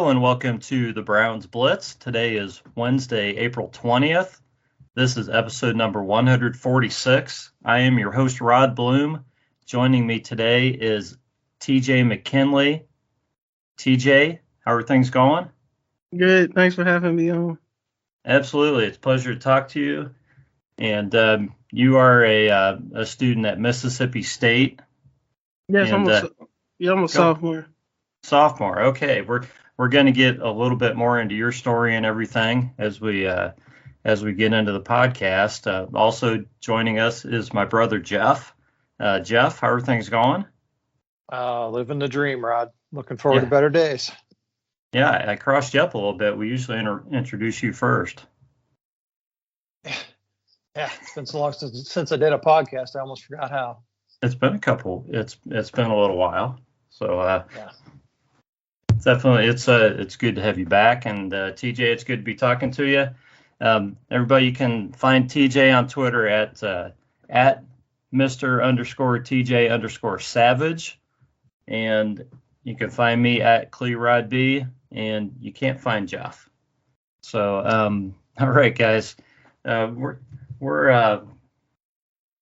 Hello and welcome to the Browns Blitz. Today is Wednesday, April 20th. This is episode number 146. I am your host, Rod Bloom. Joining me today is TJ McKinley. TJ, how are things going? Good. Thanks for having me on. Absolutely. It's a pleasure to talk to you. And you are a student at Mississippi State. Yes, I'm a sophomore. Sophomore. Okay. We're going to get a little bit more into your story and everything as we get into the podcast. Also joining us is my brother Jeff. Jeff, how are things going? Living the dream, Rod. Looking forward to better days. Yeah, I crossed you up a little bit. We usually introduce you first. Yeah, it's been so long since I did a podcast. I almost forgot how. It's been a couple. It's been a little while. So definitely, it's good to have you back. And TJ, it's good to be talking to you. Everybody, you can find TJ on Twitter at Mr_TJ_Savage, and you can find me at CleeRodB, and you can't find Jeff. So, all right, guys,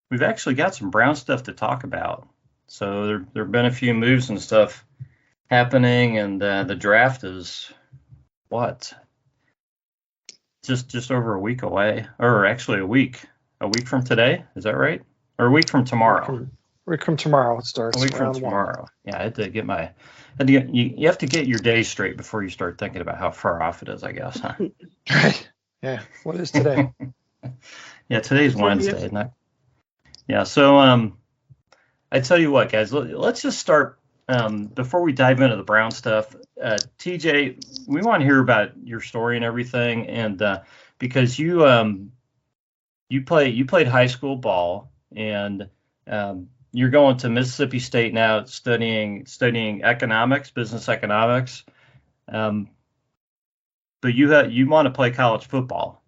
we've actually got some Brown stuff to talk about. So there've been a few moves and stuff happening, and the draft is just over a week away, or actually a week from today. Is that right? Or a week from tomorrow? A week from tomorrow it starts. A week from tomorrow. Yeah, I had to get you have to get your day straight before you start thinking about how far off it is, I guess, huh? Right. Yeah. What is today? Yeah, today's Wednesday, isn't it? Yeah. So I tell you what, guys, let's just start before we dive into the Brown stuff. TJ, we want to hear about your story and everything, and because you played high school ball, and you're going to Mississippi State now, studying economics, business economics, but you want to play college football,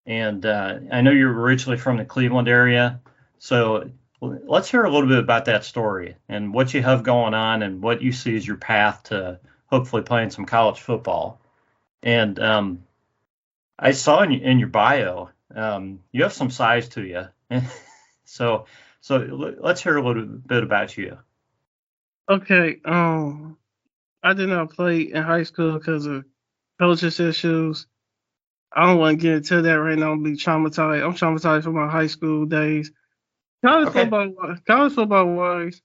and I know you're originally from the Cleveland area, so let's hear a little bit about that story and what you have going on and what you see as your path to hopefully playing some college football. And I saw in your bio, you have some size to you. So let's hear a little bit about you. Okay. I did not play in high school because of coaches issues. I don't want to get into that right now. I'm be traumatized. I'm traumatized from my high school days. College football wise,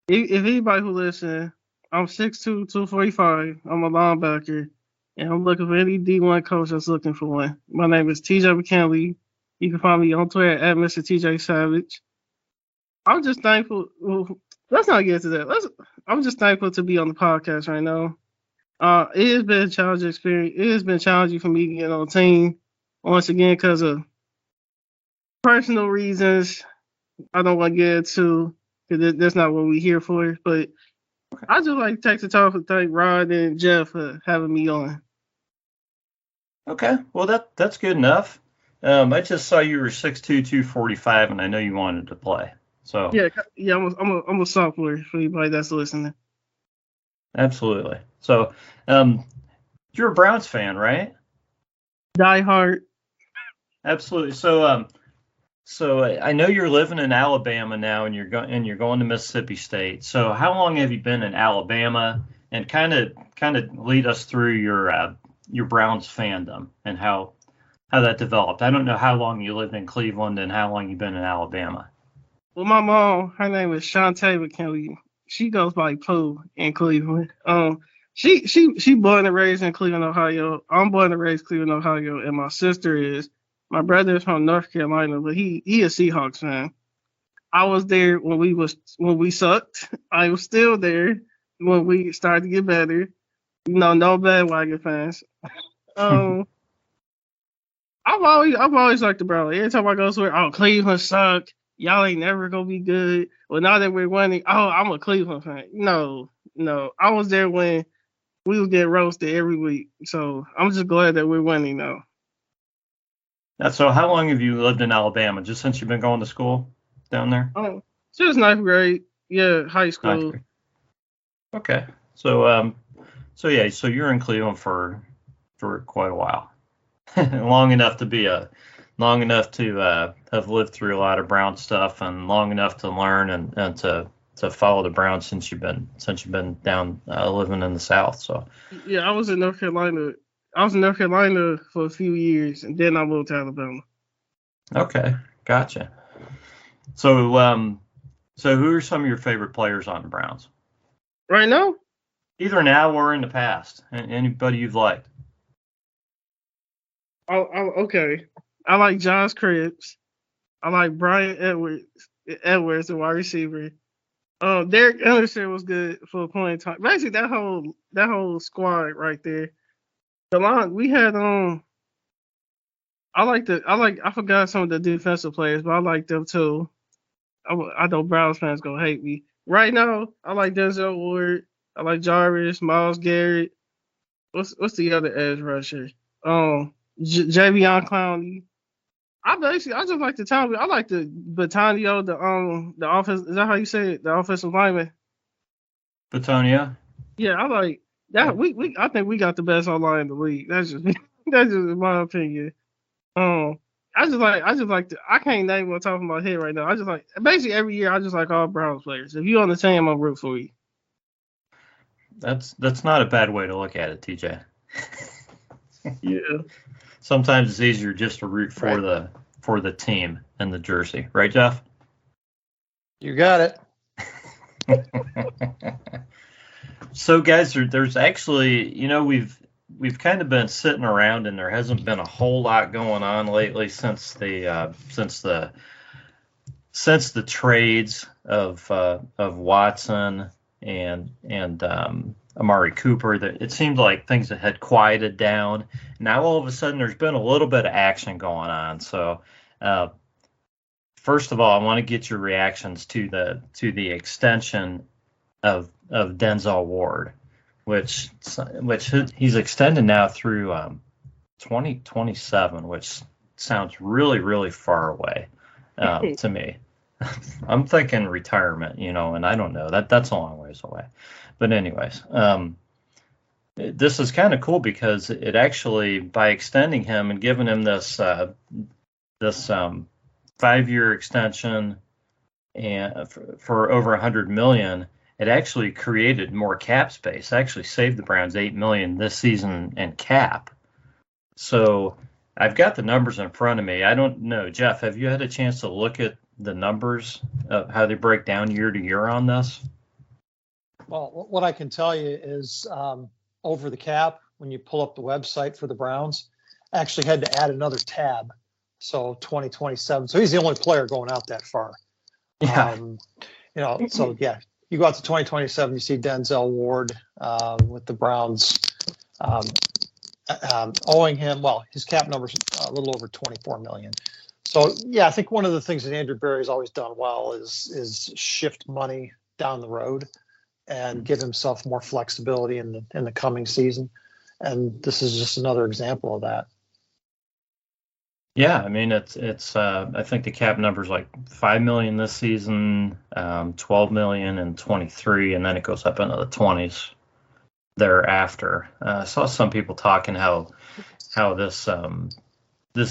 if anybody who listen, I'm 6'2", 245. I'm a linebacker, and I'm looking for any D1 coach that's looking for one. My name is TJ McKinley. You can find me on Twitter at Mr. TJ Savage. I'm just thankful. Well, let's not get to that. I'm just thankful to be on the podcast right now. It has been a challenging experience. It has been challenging for me to get on the team once again because of personal reasons. I don't want to get into because that's not what we're here for. But I just like to take the time to thank Rod and Jeff for having me on. Okay, well that's good enough. I just saw you were 6'2", 245, and I know you wanted to play. So yeah, I'm a sophomore for anybody that's listening. Absolutely. So you're a Browns fan, right? Die hard. Absolutely. So I know you're living in Alabama now, and you're going to Mississippi State. So how long have you been in Alabama? And kind of lead us through your Browns fandom and how that developed. I don't know how long you lived in Cleveland and how long you've been in Alabama. Well, my mom, her name is Shantae McKinley. She goes by Pooh in Cleveland. She born and raised in Cleveland, Ohio. I'm born and raised in Cleveland, Ohio, and my sister is. My brother is from North Carolina, but he a Seahawks fan. I was there when we sucked. I was still there when we started to get better. No bandwagon fans. I've always liked the Browns. Every time I go somewhere, Cleveland suck. Y'all ain't never gonna be good. Well, now that we're winning, I'm a Cleveland fan. No. I was there when we would get roasted every week. So I'm just glad that we're winning now. So how long have you lived in Alabama? Just since you've been going to school down there? Since ninth grade. Yeah, high school. Okay. So So yeah, so you're in Cleveland for quite a while, long enough to have lived through a lot of Brown stuff, and long enough to learn and to follow the Browns since you've been down living in the South. So Yeah, I was in North Carolina. I was in North Carolina for a few years, and then I moved to Alabama. okay, gotcha. So so who are some of your favorite players on the Browns? Right now, Either now or in the past. Anybody you've liked? okay. I like Josh Cribbs. I like Brian Edwards, the wide receiver. Derek Anderson was good for a point in time. Basically, that whole squad right there. The line we had I forgot some of the defensive players, but I like them too. I know Browns fans gonna hate me. Right now, I like Denzel Ward. I like Jarvis, Myles Garrett. What's the other edge rusher? Javion Clowney. I just like the time. I like the Batonio, the offense. Is that how you say it? The offensive lineman. Batonia? Yeah, I like that. I think we got the best online in the league. That's just my opinion. I just like I can't name one top of my head right now. I just like basically every year I just like all Browns players. If you on the team, I'm root for you. That's not a bad way to look at it, TJ. Yeah. Sometimes it's easier just to root for the team and the jersey, right, Jeff? You got it. So, guys, there's actually, we've kind of been sitting around, and there hasn't been a whole lot going on lately since the trades of Watson and Amari Cooper. That it seemed like things had quieted down. Now all of a sudden there's been a little bit of action going on. So first of all, I want to get your reactions to the extension of Denzel Ward, which he's extended now through 2027, which sounds really, really far away to me. I'm thinking retirement, and I don't know, that's a long ways away. But anyways, this is kind of cool because it actually, by extending him and giving him this 5-year extension and for over $100 million, it actually created more cap space. Actually saved the Browns $8 million this season in cap. So I've got the numbers in front of me. I don't know, Jeff, have you had a chance to look at the numbers of how they break down year to year on this? Well, what I can tell you is over the cap, when you pull up the website for the Browns, actually had to add another tab. So 2027. So he's the only player going out that far. Yeah. So yeah, you go out to 2027, you see Denzel Ward with the Browns owing him, his cap number's a little over $24 million. So yeah, I think one of the things that Andrew Berry's always done well is shift money down the road and give himself more flexibility in the coming season. And this is just another example of that. Yeah, I mean it's I think the cap number's like $5 million this season, $12 million in 23, and then it goes up into the 20s thereafter. I saw some people talking how this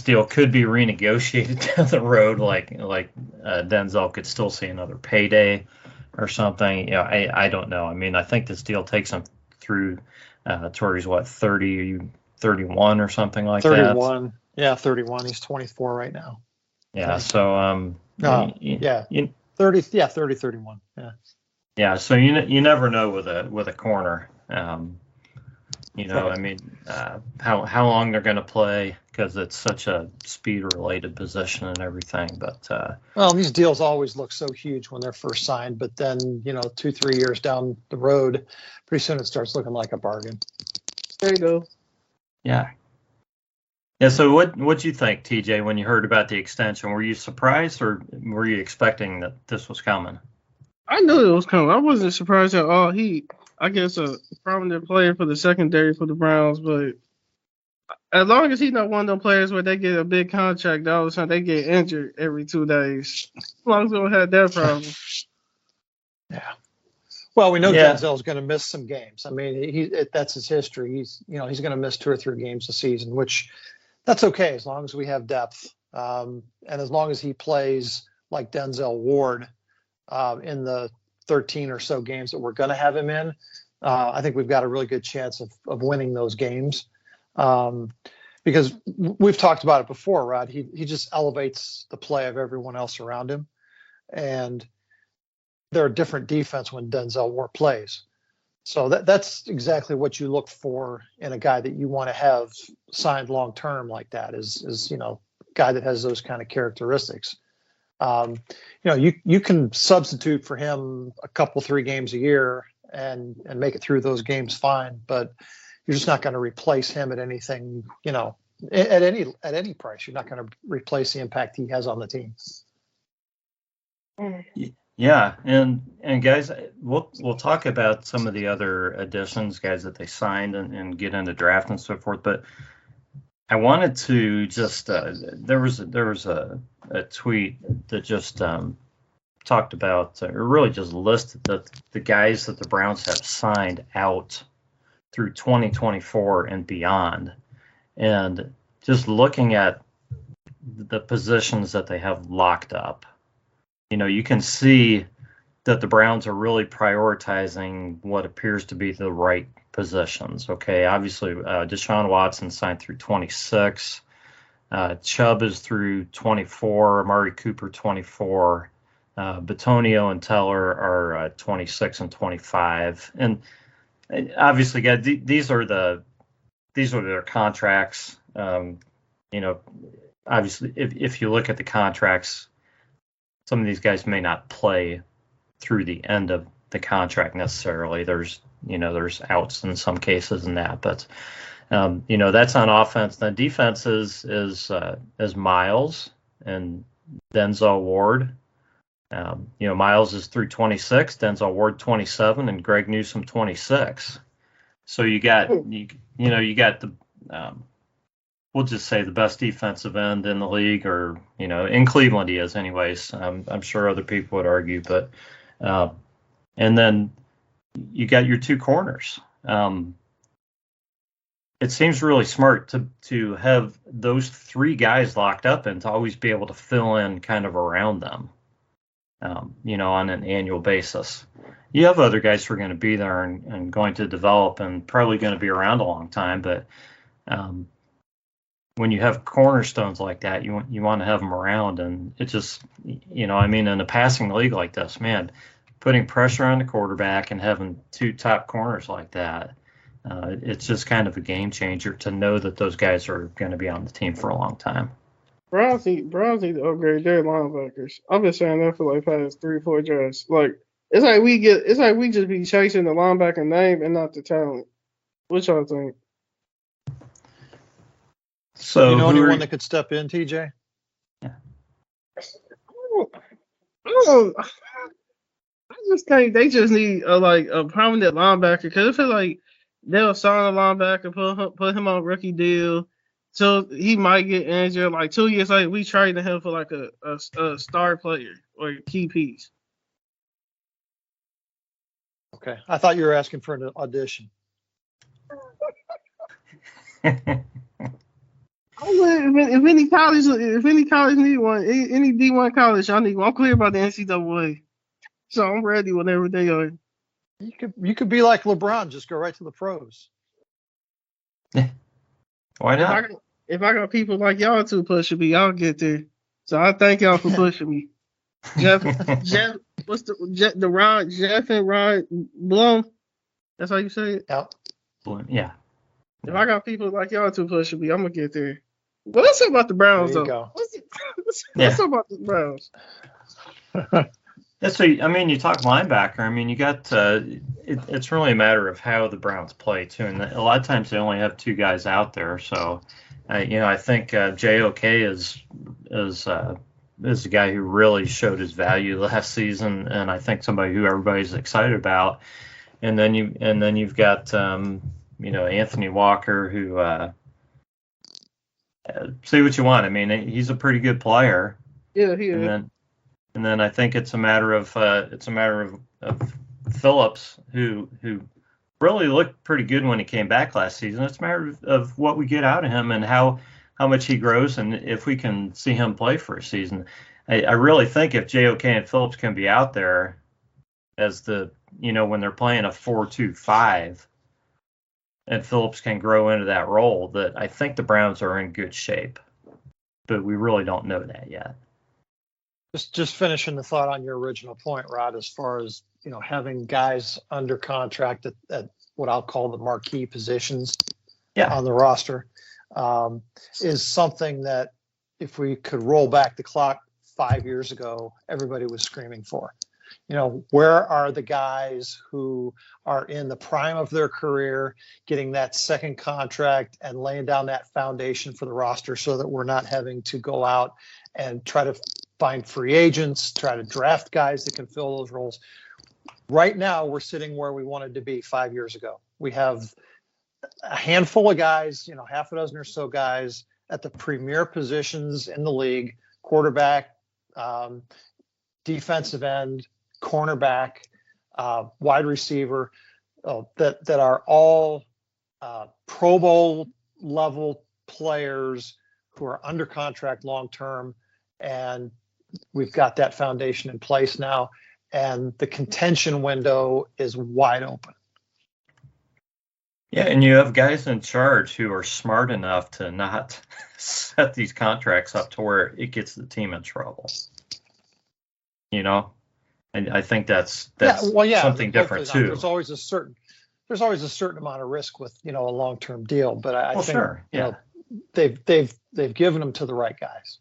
deal could be renegotiated down the road, like Denzel could still see another payday or something. I don't know. I mean, I think this deal takes him through towards 30, 31 or something like 31. that. Yeah, 31. He's 24 right now. Yeah. So 30. Yeah, 30, 31. Yeah. Yeah. So you never know with a corner. Right. I mean, how long they're going to play, because it's such a speed-related position and everything. But these deals always look so huge when they're first signed, but then 2-3 years down the road, pretty soon it starts looking like a bargain. There you go. Yeah. Yeah. So what'd you think, TJ, when you heard about the extension? Were you surprised, or were you expecting that this was coming? I knew it was coming. I wasn't surprised at all. I guess a prominent player for the secondary for the Browns, but as long as he's not one of them players where they get a big contract, all of a sudden they get injured every 2 days. As long as we don't have that problem. Yeah. Well, we know Yeah. Denzel's going to miss some games. I mean, that's his history. He's going to miss 2 or 3 games a season, which that's okay as long as we have depth, and as long as he plays like Denzel Ward in the 13 or so games that we're going to have him in. I think we've got a really good chance of winning those games, because we've talked about it before, Rod. He just elevates the play of everyone else around him, and they're a different defense when Denzel Ward plays. So that's exactly what you look for in a guy that you want to have signed long term like that. Is guy that has those kind of characteristics. You can substitute for him a couple 3 games a year and make it through those games fine, but you're just not going to replace him at anything. At any price, you're not going to replace the impact he has on the team. Yeah, and guys, we'll talk about some of the other additions, guys, that they signed and get into draft and so forth. But I wanted to just there was a tweet that just talked about, or really just listed the guys that the Browns have signed out through 2024 and beyond, and just looking at the positions that they have locked up. You can see that the Browns are really prioritizing what appears to be the right positions. Okay, obviously, Deshaun Watson signed through 26. Chubb is through 24. Amari Cooper 24. Bitonio and Teller are 26 and 25. And obviously, guys, these are their contracts. Obviously, if you look at the contracts, some of these guys may not play through the end of the contract necessarily. There's outs in some cases in that, but that's on offense. The defense is Miles and Denzel Ward. Miles is through 26, Denzel Ward 27, and Greg Newsome 26. So you got the we'll just say the best defensive end in the league, or in Cleveland he is anyways. I'm sure other people would argue, but and then you got your 2 corners. It seems really smart to have those 3 guys locked up and to always be able to fill in kind of around them, on an annual basis. You have other guys who are going to be there and going to develop and probably going to be around a long time, but when you have cornerstones like that, you want to have them around, and it just, in a passing league like this, man, putting pressure on the quarterback and having 2 top corners like that, it's just kind of a game changer to know that those guys are going to be on the team for a long time. Browns need to upgrade their linebackers. I've been saying that for like past 3 or 4 drafts. Like it's like we just be chasing the linebacker name and not the talent. What y'all think? So anyone that could step in, TJ? I just think they just need a prominent linebacker, because I feel like they'll sign a linebacker, put him on a rookie deal, so he might get injured. Like 2 years later, we traded him for like a star player or a key piece. Okay, I thought you were asking for an audition. If any college need one, any D1 college, I need one. I'm clear about the NCAA, so I'm ready whenever they are. You could be like LeBron, just go right to the pros. Why not? If I got people like y'all 2 pushing me, I'll get there. So I thank y'all for pushing me. Jeff, what's the Rod? Jeff and Rod Blum? That's how you say it? Yeah. If I got people like y'all 2 pushing me, I'm gonna get there. But let's talk about the Browns, there you though. Go. Let's talk about the Browns. Yeah, so you talk linebacker. You got it's really a matter of how the Browns play too, and a lot of times they only have 2 guys out there. So, I think JOK is a guy who really showed his value last season, and I think somebody who everybody's excited about. And then you've got Anthony Walker, who say what you want. He's a pretty good player. Yeah, he is. And then I think it's a matter of Phillips, who really looked pretty good when he came back last season. It's a matter of what we get out of him and how much he grows, and if we can see him play for a season. I really think if JOK and Phillips can be out there as when they're playing a 4-2-5, and Phillips can grow into that role, that I think the Browns are in good shape. But we really don't know that yet. Just finishing the thought on your original point, Rod, as far as having guys under contract at what I'll call the marquee positions on the roster, is something that if we could roll back the clock 5 years ago, everybody was screaming for. Where are the guys who are in the prime of their career, getting that second contract and laying down that foundation for the roster so that we're not having to go out and try to find free agents, try to draft guys that can fill those roles. Right now, we're sitting where we wanted to be 5 years ago. We have a handful of guys, half a dozen or so guys at the premier positions in the league: quarterback, defensive end, cornerback, wide receiver, that are all Pro Bowl level players who are under contract long term, and we've got that foundation in place now, and the contention window is wide open. Yeah, and you have guys in charge who are smart enough to not set these contracts up to where it gets the team in trouble. And I think that's something different too. There's always a certain amount of risk with a long-term deal, but I think they've given them to the right guys.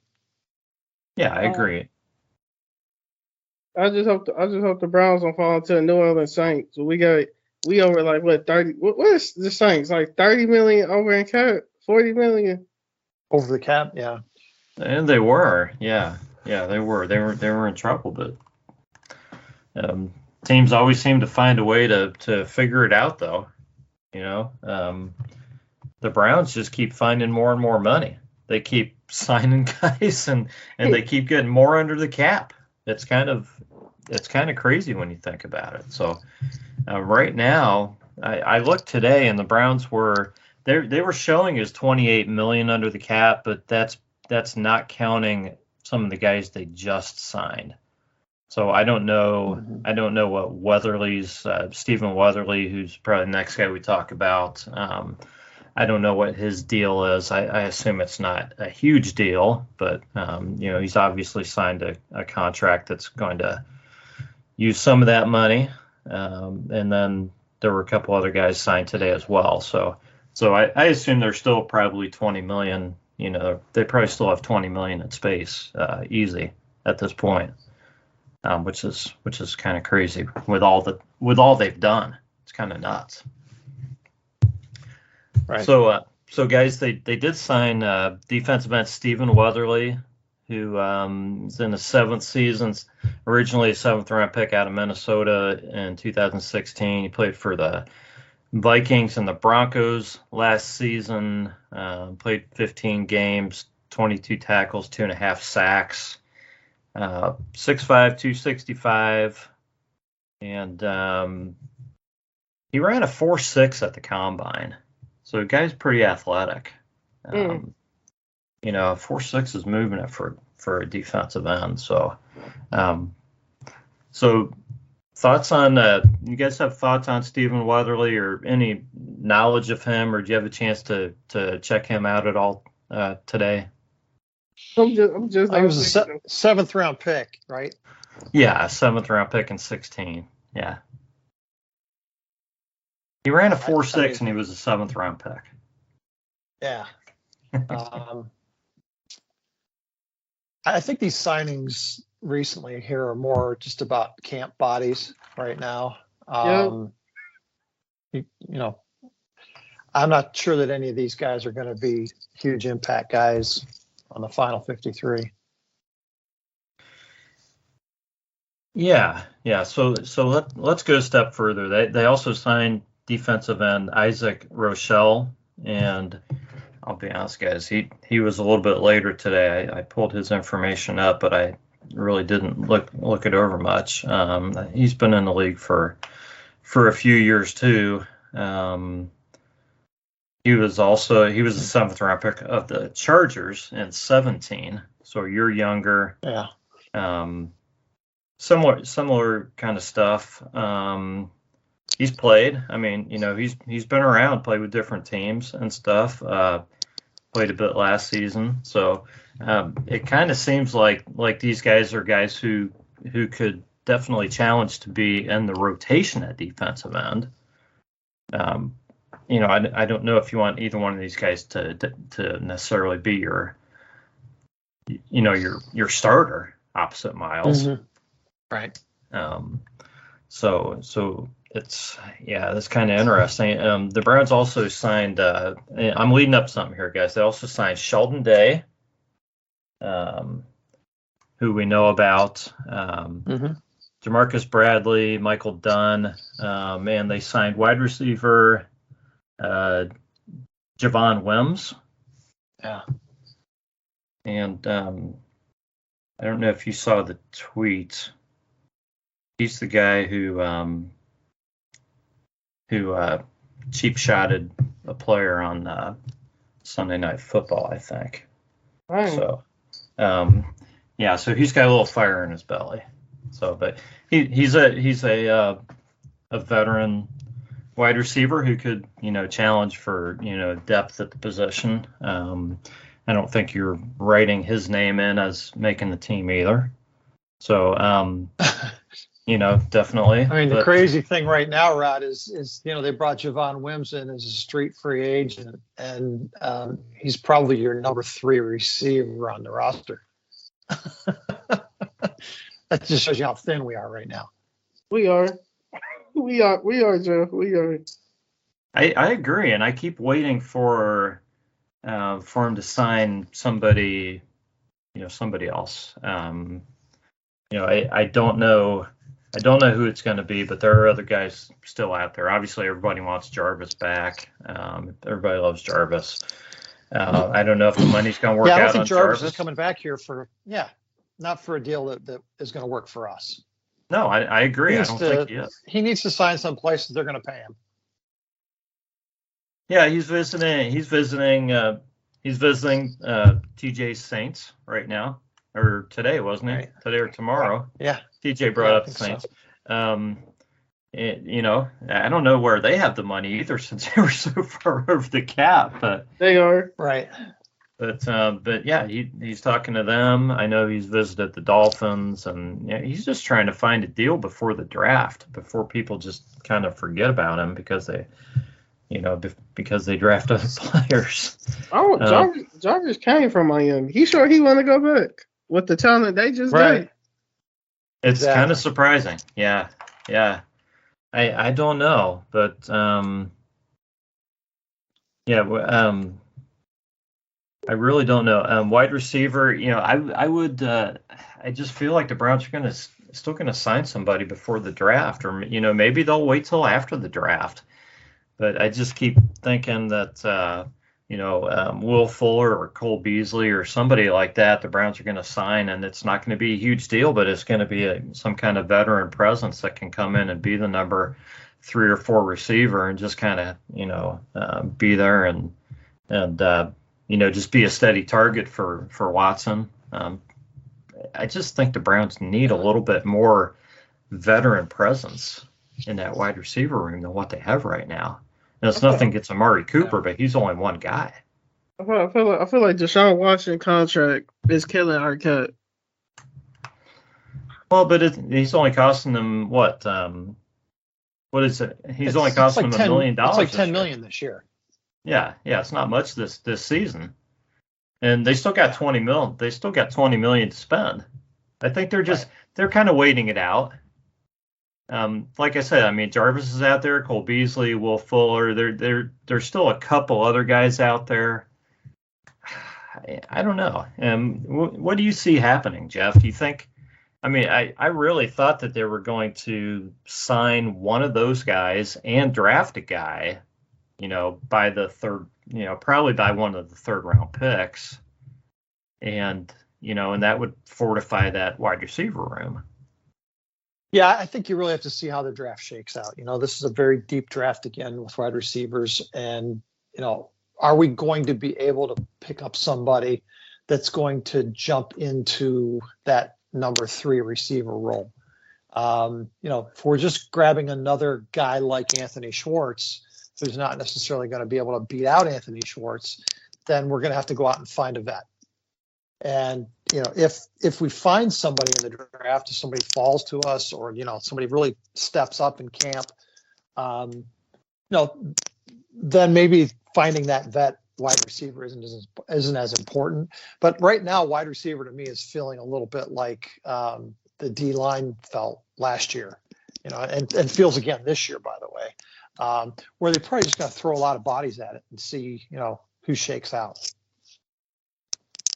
Yeah, I agree. I just hope the Browns don't fall into the New Orleans Saints. So we over like what 30? What is the Saints like 30 million over in cap, 40 million over the cap? Yeah, and they were, they were in trouble, but teams always seem to find a way to figure it out, though. The Browns just keep finding more and more money. They keep signing guys and they keep getting more under the cap. It's kind of crazy when you think about it. So right now, I looked today, and the Browns were showing as 28 million under the cap, but that's not counting some of the guys they just signed. So I don't know. Mm-hmm. I don't know what Weatherly's Stephen Weatherly, who's probably the next guy we talk about. I don't know what his deal is. I assume it's not a huge deal, but he's obviously signed a contract that's going to use some of that money. And then there were a couple other guys signed today as well. So I assume there's still probably 20 million. They probably still have 20 million in space, easy at this point, which is kind of crazy with all they've done. It's kind of nuts. Right. So guys, they did sign defensive end Stephen Weatherly, who is in the seventh season, originally a seventh-round pick out of Minnesota in 2016. He played for the Vikings and the Broncos last season, played 15 games, 22 tackles, 2.5 sacks, 6'5", 265, and he ran a 4.6 at the combine. So the guy's pretty athletic. 4.6 is moving it for a defensive end. So, thoughts on you guys have thoughts on Stephen Weatherly or any knowledge of him, or do you have a chance to check him out at all today? I'm just. He was a seventh round pick, right? Yeah, 7th round pick in 2016. Yeah. He ran a 4.6 and he was a 7th round pick. Yeah. I think these signings recently here are more just about camp bodies right now. I'm not sure that any of these guys are going to be huge impact guys on the final 53. Yeah. So let's go a step further. They also signed defensive end Isaac Rochelle, and I'll be honest, guys, he was a little bit later today. I pulled his information up, but I really didn't look it over much. He's been in the league for for a few years too. He was a 7th round pick of the Chargers in 2017. So you're younger. Yeah. Similar kind of stuff. He's played. I mean, he's been around, played with different teams and stuff. Played a bit last season. So it kind of seems like these guys are guys who could definitely challenge to be in the rotation at defensive end. I don't know if you want either one of these guys to necessarily be your starter opposite Miles. Mm-hmm. Right. So that's kind of interesting. The Browns also signed, I'm leading up something here, guys. They also signed Sheldon Day, who we know about, Jamarcus Bradley, Michael Dunn, and they signed wide receiver Javon Wims. Yeah. And I don't know if you saw the tweet. He's the guy who cheap shotted a player on Sunday Night Football, I think. Right. So, so he's got a little fire in his belly. So, but he's a veteran wide receiver who could challenge for depth at the position. I don't think you're writing his name in as making the team either. So, definitely. I mean, the crazy thing right now, Rod, is they brought Javon Wims in as a street free agent, and he's probably your number 3 receiver on the roster. That just shows you how thin we are right now. We are, Joe. We are. I agree, and I keep waiting for him to sign somebody else. I don't know who it's going to be, but there are other guys still out there. Obviously, everybody wants Jarvis back. Everybody loves Jarvis. I don't know if the money's going to work out on Jarvis. I don't think Jarvis is coming back here not for a deal that is going to work for us. No, I agree. I don't think he is. He needs to sign some place that they're going to pay him. Yeah, he's visiting TJ Saints right now, or today, wasn't he? Right. Today or tomorrow. Yeah. TJ brought up the Saints. So. I don't know where they have the money either, since they were so far over the cap. But they are right. But yeah, he's talking to them. I know he's visited the Dolphins, and he's just trying to find a deal before the draft, before people just kind of forget about him because they draft other players. Oh, Jarvis came from Miami. He sure he want to go back with the talent they just got. It's kind of surprising. Yeah. I don't know, but I really don't know. Wide receiver, I just feel like the Browns are still going to sign somebody before the draft, or maybe they'll wait till after the draft. But I just keep thinking that Will Fuller or Cole Beasley or somebody like that, the Browns are going to sign, and it's not going to be a huge deal, but it's going to be some kind of veteran presence that can come in and be the number 3 or 4 receiver and just kind of be there and just be a steady target for Watson. I just think the Browns need a little bit more veteran presence in that wide receiver room than what they have right now. And it's nothing against Amari Cooper, but he's only one guy. I feel like Deshaun Watson contract is killing our cut. Well, but he's only costing them what? What is it? He's only costing them $1 million. It's like $10 million this year. Yeah, it's not much this season, and they still got $20 million. They still got $20 million to spend. I think they're kind of waiting it out. Like I said, I mean, Jarvis is out there, Cole Beasley, Will Fuller. There's still a couple other guys out there. I don't know. What do you see happening, Jeff? Do you think? I mean, I really thought that they were going to sign one of those guys and draft a guy, by the third, probably by one of the 3rd round picks, and that would fortify that wide receiver room. Yeah, I think you really have to see how the draft shakes out. This is a very deep draft again with wide receivers. And, are we going to be able to pick up somebody that's going to jump into that number 3 receiver role? If we're just grabbing another guy like Anthony Schwartz, who's not necessarily going to be able to beat out Anthony Schwartz, then we're going to have to go out and find a vet. And, if we find somebody in the draft, if somebody falls to us or, somebody really steps up in camp, then maybe finding that vet wide receiver isn't as important. But right now, wide receiver to me is feeling a little bit like the D line felt last year, and feels again this year, by the way, where they probably just got to throw a lot of bodies at it and see, who shakes out.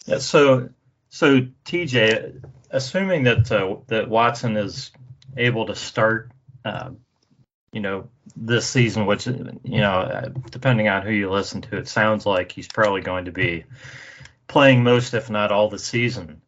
Yeah, so TJ, assuming that Watson is able to start, this season, which, depending on who you listen to, it sounds like he's probably going to be playing most, if not all, the season.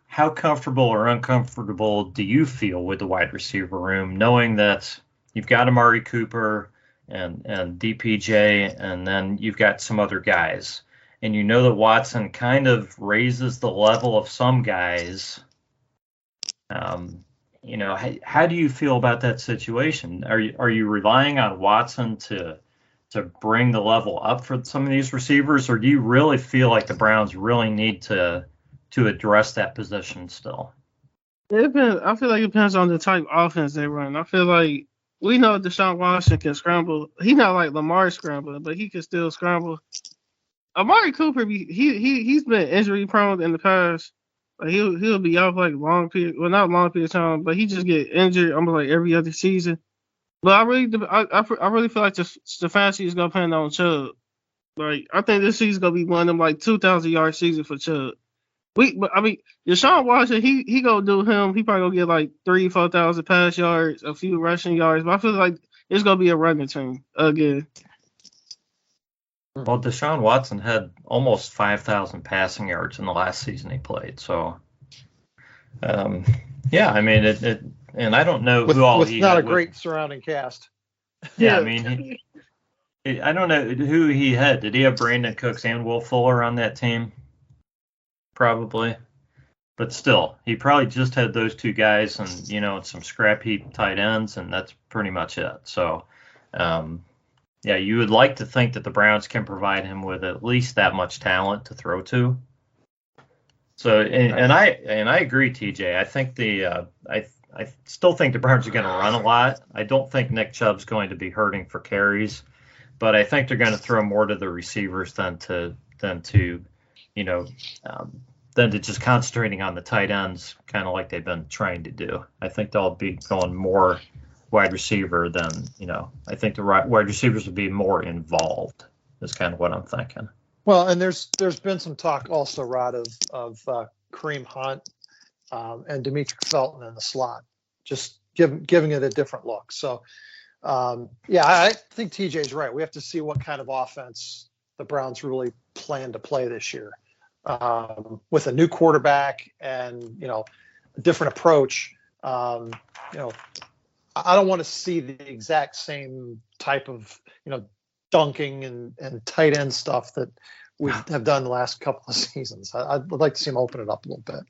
How comfortable or uncomfortable do you feel with the wide receiver room, knowing that you've got Amari Cooper and DPJ, and then you've got some other guys, and you know that Watson kind of raises the level of some guys? How do you feel about that situation? Are you relying on Watson to bring the level up for some of these receivers, or do you really feel like the Browns really need to address that position still? I feel like it depends on the type of offense they run. I feel like we know Deshaun Watson can scramble. He's not like Lamar scrambling, but he can still scramble. Amari Cooper, he's been injury prone in the past. Like he'll be out for like long period, well, not long period of time, but he just get injured almost like every other season. But I really feel like Stefanski is gonna plan on Chubb. Like I think this season's gonna be one of them like 2,000-yard season for Chubb. Deshaun Watson, he gonna do him. He probably gonna get like 3,000-4,000 pass yards, a few rushing yards. But I feel like it's gonna be a running team again. Well, Deshaun Watson had almost 5,000 passing yards in the last season he played. So, yeah, I mean, it and I don't know who all he not had a great surrounding cast. Yeah, I mean, I don't know who he had. Did he have Brandon Cooks and Will Fuller on that team? Probably. But still, he probably just had those two guys and, some scrap heap tight ends, and that's pretty much it. So, yeah, you would like to think that the Browns can provide him with at least that much talent to throw to. So, and I agree, TJ. I think I still think the Browns are going to run a lot. I don't think Nick Chubb's going to be hurting for carries, but I think they're going to throw more to the receivers than to just concentrating on the tight ends, kind of like they've been trying to do. I think they'll be going more wide receiver than, I think the wide receivers will be more involved is kind of what I'm thinking. Well, and there's been some talk also, Rod, of Kareem Hunt and Demetri Felton in the slot, just giving it a different look. So, yeah, I think TJ's right. We have to see what kind of offense the Browns really plan to play this year with a new quarterback and, a different approach. I don't want to see the exact same type of, dunking and tight end stuff that we have done the last couple of seasons. I'd like to see him open it up a little bit.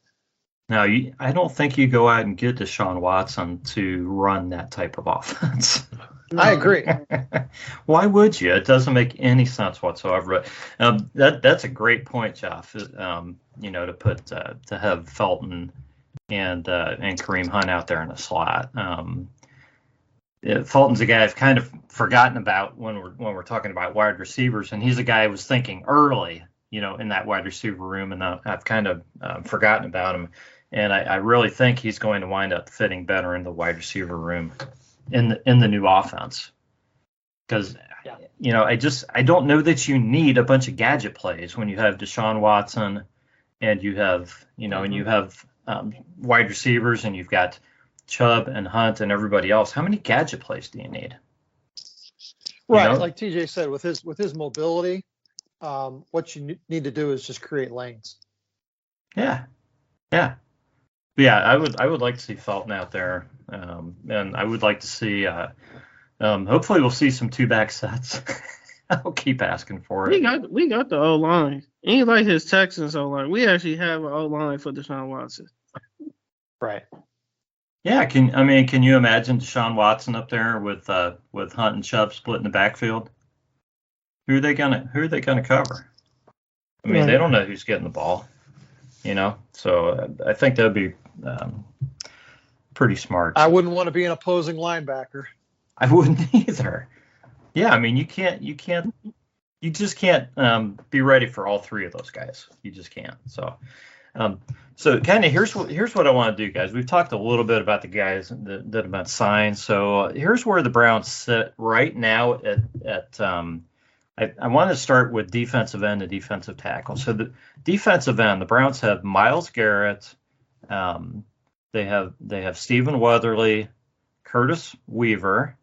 Now, I don't think you go out and get Deshaun Watson to run that type of offense. I agree. Why would you? It doesn't make any sense whatsoever. But that's a great point, Jeff. To have Felton and Kareem Hunt out there in the slot. Fulton's a guy I've kind of forgotten about when we're talking about wide receivers, and he's a guy I was thinking early, in that wide receiver room, and I've kind of forgotten about him. And I really think he's going to wind up fitting better in the wide receiver room in the new offense. Because, I don't know that you need a bunch of gadget plays when you have Deshaun Watson and you have, and you have wide receivers and you've got Chubb and Hunt and everybody else. How many gadget plays do you need? Right, like TJ said, with his mobility, what you need to do is just create lanes. Yeah. Yeah, I would like to see Felton out there, and I would like to see. Hopefully, we'll see some 2-back sets. I'll keep asking for it. We got the O line. Ain't like his Texans O line. We actually have an O line for Deshaun Watson. Right. Yeah, can you imagine Deshaun Watson up there with Hunt and Chubb splitting the backfield? Who are they gonna cover? I mean, they don't know who's getting the ball, So I think that'd be pretty smart. I wouldn't want to be an opposing linebacker. I wouldn't either. Yeah, I mean, you just can't be ready for all three of those guys. You just can't. So kind of here's what I want to do, guys. We've talked a little bit about the guys that have been signed. So here's where the Browns sit right now at I want to start with defensive end and defensive tackle. So the defensive end, the Browns have Myles Garrett. They have Stephen Weatherly, Curtis Weaver.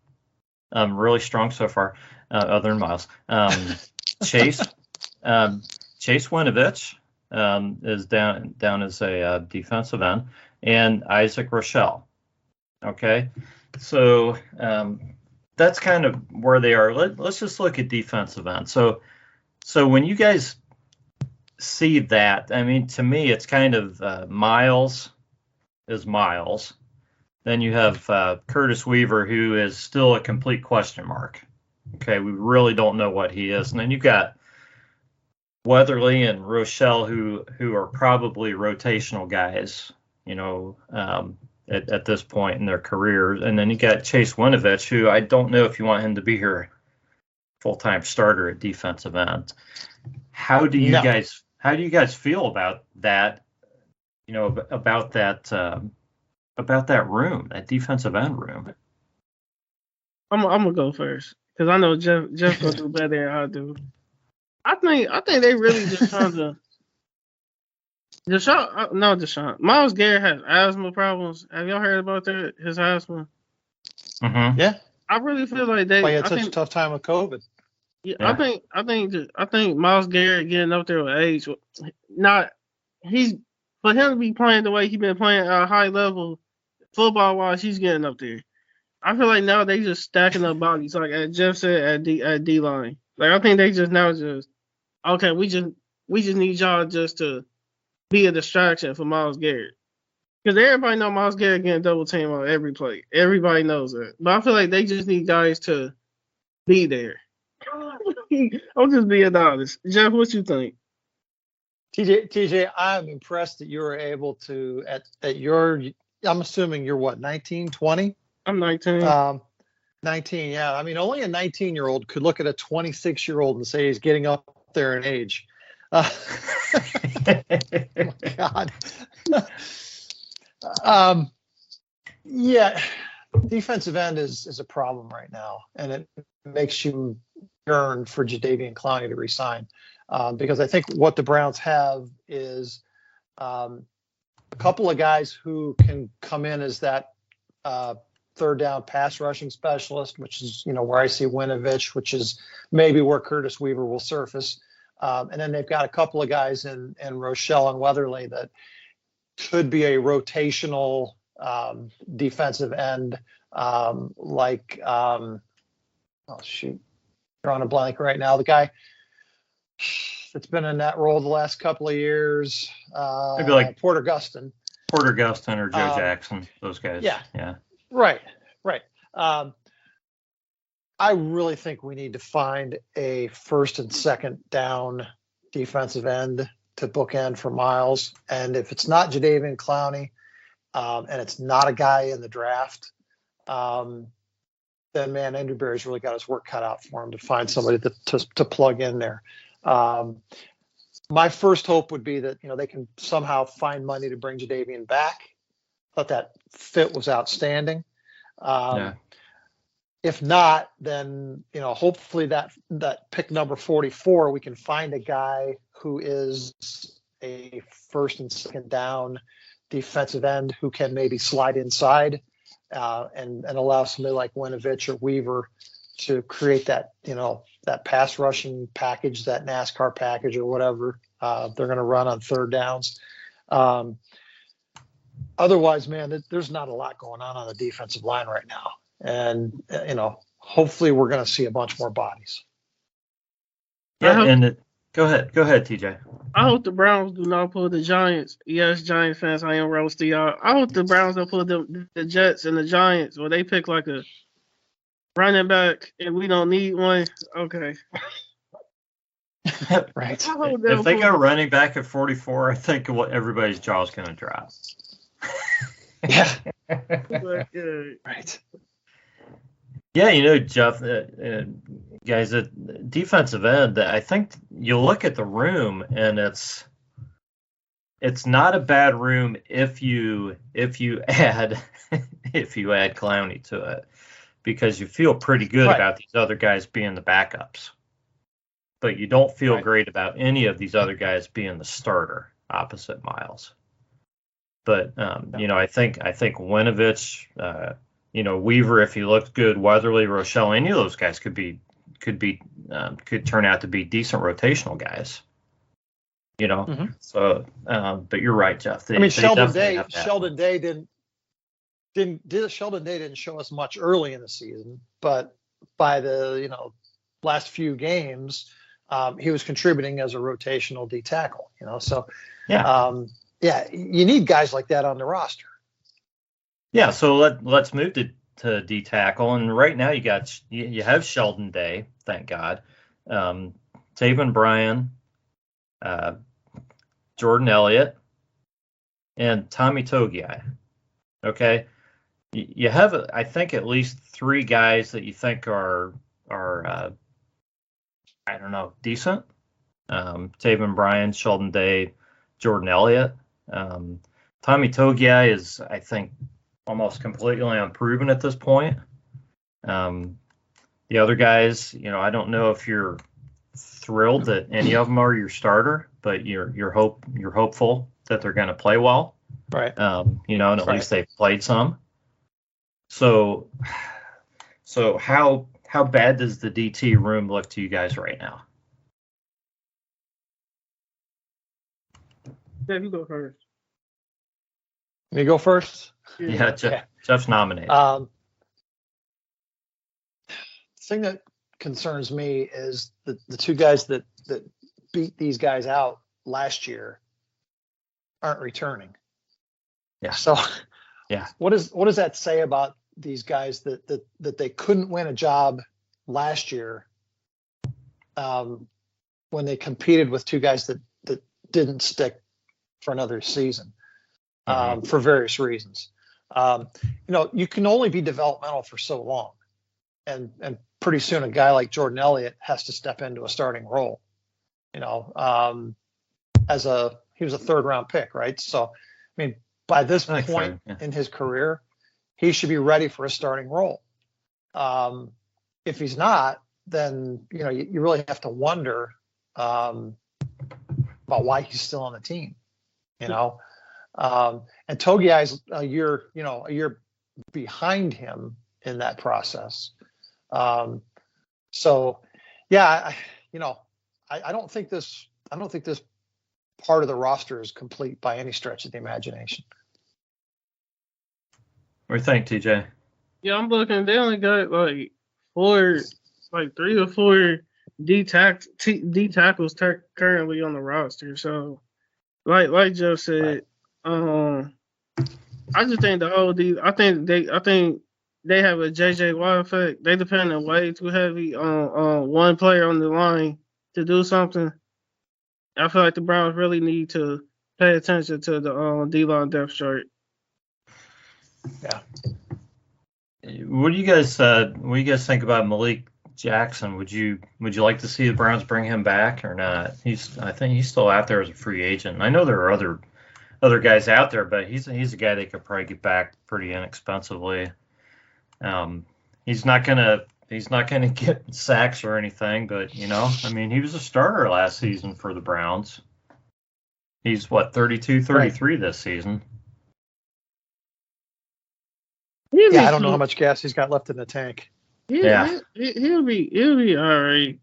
Really strong so far, other than Myles. Chase Winovich is down as a defensive end, and Isaac Rochelle. Okay, so that's kind of where they are. Let's just look at defensive end. So when you guys see that, I mean, to me, it's kind of Myles is Myles. Then you have Curtis Weaver, who is still a complete question mark. Okay, we really don't know what he is. And then you've got Weatherly and Rochelle, who are probably rotational guys, at this point in their careers. And then you got Chase Winovich, who I don't know if you want him to be here full-time starter at defensive end. How do you guys feel about that? About that room, that defensive end room. I'm gonna go first because I know Jeff gonna do better than I do. I think they really just trying to. Deshaun. Myles Garrett has asthma problems. Have y'all heard about that? His asthma. Mm-hmm. Yeah. I really feel like they. Why he had such a tough time with COVID. Yeah, I think Myles Garrett getting up there with age. For him to be playing the way he's been playing at a high level, football wise, he's getting up there. I feel like now they just stacking up bodies, like as Jeff said at D line. Like I think they just okay. We just need y'all just to be a distraction for Myles Garrett, because everybody know Myles Garrett getting double team on every play. Everybody knows that, but I feel like they just need guys to be there. I'm just being honest. Jeff, what you think? TJ, I'm impressed that you were able to I'm assuming you're what, 19, 20? I'm 19. 19, yeah. I mean, only a 19-year-old could look at a 26-year-old and say he's getting up there in age. Oh my God. Yeah, defensive end is a problem right now, and it makes you yearn for Jadeveon Clowney to resign. Because I think what the Browns have is a couple of guys who can come in as that third down pass rushing specialist, which is, where I see Winovich, which is maybe where Curtis Weaver will surface. And then they've got a couple of guys in Rochelle and Weatherly that could be a rotational defensive end, like, oh, shoot, you're on a blank right now. The guy that's been in that role the last couple of years, maybe like Porter Gustin or Joe Jackson, those guys. Yeah. Right. I really think we need to find a first and second down defensive end to bookend for Myles. And if it's not Jadeveon Clowney, and it's not a guy in the draft, then man, Andrew Berry's really got his work cut out for him to find somebody to plug in there. My first hope would be that, they can somehow find money to bring Jadeveon back. Thought that fit was outstanding. If not, then, hopefully that pick number 44, we can find a guy who is a first and second down defensive end who can maybe slide inside and allow somebody like Winovich or Weaver to create that, that pass rushing package, that NASCAR package or whatever they're going to run on third downs. otherwise, man, there's not a lot going on the defensive line right now. And, hopefully we're going to see a bunch more bodies. Yeah, go ahead, TJ. I hope the Browns do not pull the Giants. Yes, Giant fans, I am roasting y'all. I hope the Browns don't pull the Jets and the Giants where they pick like a running back and we don't need one. Okay. Right. If they go running back at 44, I think everybody's jaw's going to drop. Yeah. Right. Yeah, Jeff, guys, at defensive end, I think you look at the room and it's not a bad room if you add Clowney to it, because you feel pretty good about these other guys being the backups, but you don't feel great about any of these other guys being the starter opposite Miles. But I think Winovich, Weaver, if he looked good, Weatherly, Rochelle, any of those guys could turn out to be decent rotational guys. Mm-hmm. So, but you're right, Jeff. Sheldon Day didn't show us much early in the season, but by the last few games, he was contributing as a rotational D tackle. So you need guys like that on the roster. Yeah, so let's move to D tackle, and right now you have Sheldon Day, thank God, Taven Bryan, Jordan Elliott, and Tommy Togiai. Okay, you have I think at least three guys that you think are I don't know, decent. Taven Bryan, Sheldon Day, Jordan Elliott. Tommy Togiai is, I think, almost completely unproven at this point. The other guys, I don't know if you're thrilled that any of them are your starter, but you're hopeful that they're going to play well, right? And at least they've played some. So how bad does the DT room look to you guys right now? Yeah, you go first. Me go first? Yeah, Jeff's nominated. The thing that concerns me is the two guys that beat these guys out last year aren't returning. Yeah. So, yeah. What does that say about these guys that they couldn't win a job last year when they competed with two guys that didn't stick for another season for various reasons? You can only be developmental for so long, and pretty soon a guy like Jordan Elliott has to step into a starting role. He was a third round pick, right? So, by this point in his career, he should be ready for a starting role. If he's not, then you really have to wonder about why he's still on the team. And Togiai's a year behind him in that process. So yeah, I don't think this part of the roster is complete by any stretch of the imagination. What do you think, TJ? Yeah, I'm looking. They only got like 3 or 4 D tackles currently on the roster. So, like Jeff said, I just think the whole D. I think they have a JJ Watt effect. They depend way too heavy on one player on the line to do something. I feel like the Browns really need to pay attention to the D-line depth chart. Yeah. What do you guys think about Malik Jackson? Would you like to see the Browns bring him back or not? I think he's still out there as a free agent. I know there are other guys out there, but he's a guy they could probably get back pretty inexpensively. He's not gonna get sacks or anything, but he was a starter last season for the Browns. He's 32, 33 this season. Yeah, I don't know how much gas he's got left in the tank. Yeah, he'll be all right.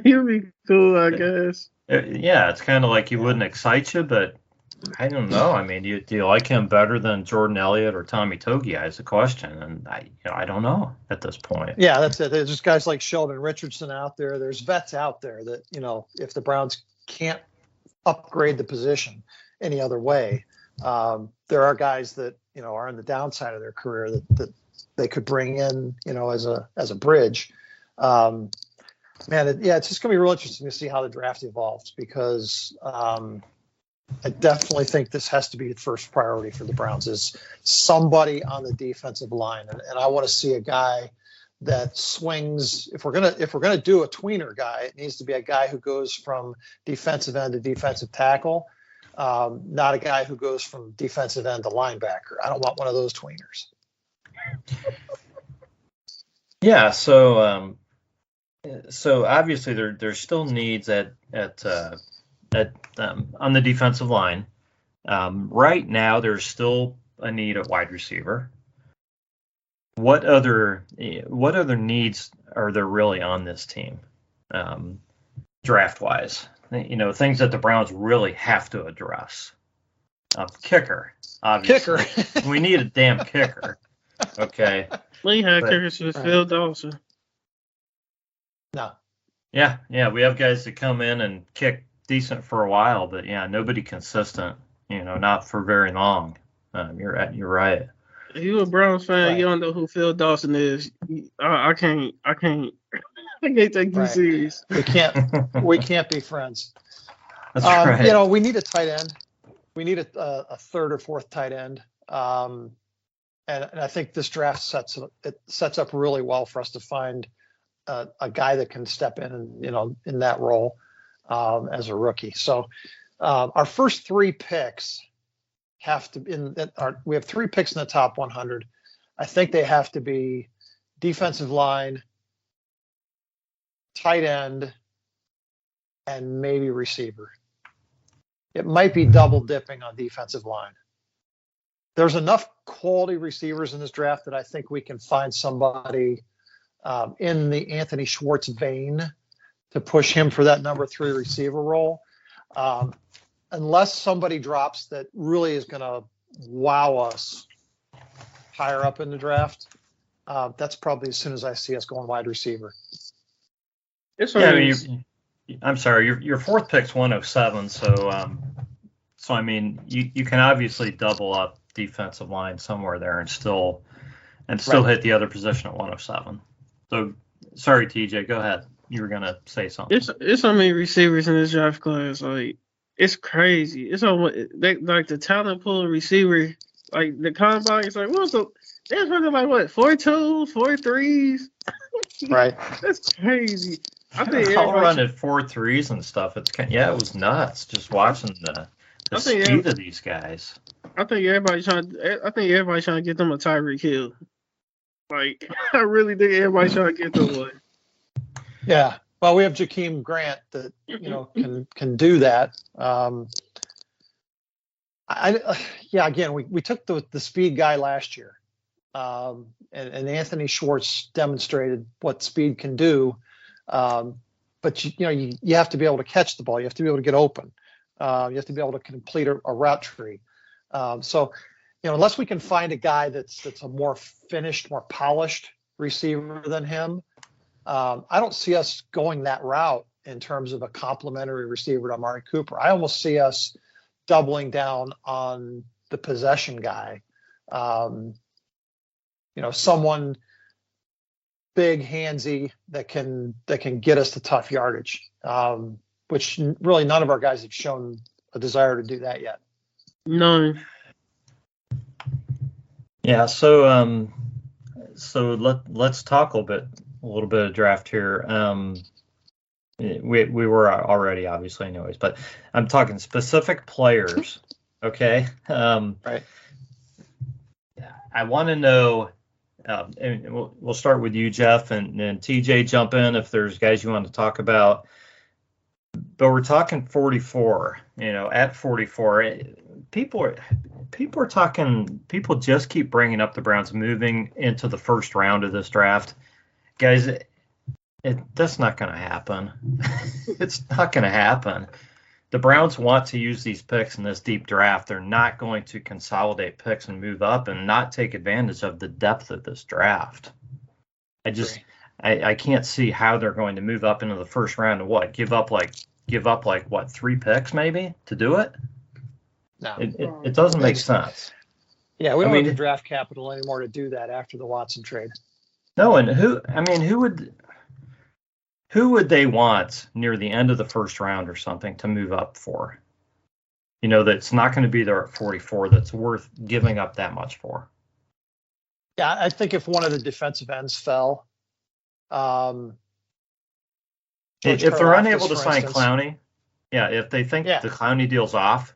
He'll be cool, I guess. Yeah, it's kind of like he wouldn't excite you, but I don't know. I mean, do you like him better than Jordan Elliott or Tommy Togiai is the question, and I don't know at this point. Yeah, that's it. There's just guys like Sheldon Richardson out there. There's vets out there that, if the Browns can't upgrade the position any other way, there are guys that, are on the downside of their career that they could bring in, as a bridge. It's just going to be real interesting to see how the draft evolves, because I definitely think this has to be the first priority for the Browns, is somebody on the defensive line. And I want to see a guy that swings. If we're gonna do a tweener guy, it needs to be a guy who goes from defensive end to defensive tackle, not a guy who goes from defensive end to linebacker. I don't want one of those tweeners. Yeah. So obviously there's still needs on the defensive line. Right now, there's still a need at wide receiver. What other needs are there really on this team, draft wise? Things that the Browns really have to address. Kicker, obviously. Kicker. We need a damn kicker. Okay. We had kickers with Phil Dawson. No. Yeah. We have guys that come in and kick decent for a while, but nobody consistent. Not for very long. You're right. If you a Browns fan, Right. you don't know who Phil Dawson is. I can't take you serious. We can't be friends. That's right. We need a tight end. We need a third or fourth tight end. And I think this draft sets up really well for us to find a guy that can step in and, in that role as a rookie. So our first three picks have to we have 3 picks in the top 100. I think they have to be defensive line, tight end, and maybe receiver. It might be double dipping on defensive line. There's enough quality receivers in this draft that I think we can find somebody in the Anthony Schwartz vein to push him for that number 3 receiver role. Unless somebody drops that really is going to wow us higher up in the draft, that's probably as soon as I see us going wide receiver. I'm sorry, your fourth pick's 107, so I mean you can obviously double up defensive line somewhere there and still hit the other position at 107. So sorry, TJ, go ahead. You were gonna say something. It's so many receivers in this draft class. Like, it's crazy. It's like the talent pool of receiver. Like the combine, it's like they're running like what 4.2s, 4.3s. Right. That's crazy. I think I'll run at 4.3s and stuff. It was nuts just watching the speed of these guys. I think everybody's trying to get them a Tyreek Hill. Like, I really think everybody's trying to get them one. Yeah. Well, we have Jakeem Grant that can do that. Again, we took the speed guy last year, and Anthony Schwartz demonstrated what speed can do. But you have to be able to catch the ball. You have to be able to get open. You have to be able to complete a route tree. So unless we can find a guy that's a more finished, more polished receiver than him, I don't see us going that route in terms of a complementary receiver to Amari Cooper. I almost see us doubling down on the possession guy. Someone big, handsy that can get us to tough yardage, which really none of our guys have shown a desire to do that yet. No. Yeah. So let's talk a little bit of draft here. We were already obviously anyways, but I'm talking specific players. Okay. Right. I want to know. And we'll start with you, Jeff, and TJ jump in if there's guys you want to talk about. But we're talking 44. At 44, people are talking. People just keep bringing up the Browns moving into the first round of this draft, guys. That's not going to happen. It's not going to happen. the Browns want to use these picks in this deep draft. They're not going to consolidate picks and move up and not take advantage of the depth of this draft. I can't see how they're going to move up into the first round and what, give up like what, 3 picks maybe to do it? No, it doesn't make sense. Yeah, we don't have the draft capital anymore to do that after the Watson trade. No, and who would they want near the end of the first round or something to move up for? You know, that's not going to be there at 44, that's worth giving up that much for. Yeah, I think if one of the defensive ends fell, if they're unable to sign Clowney, if they think the Clowney deal's off,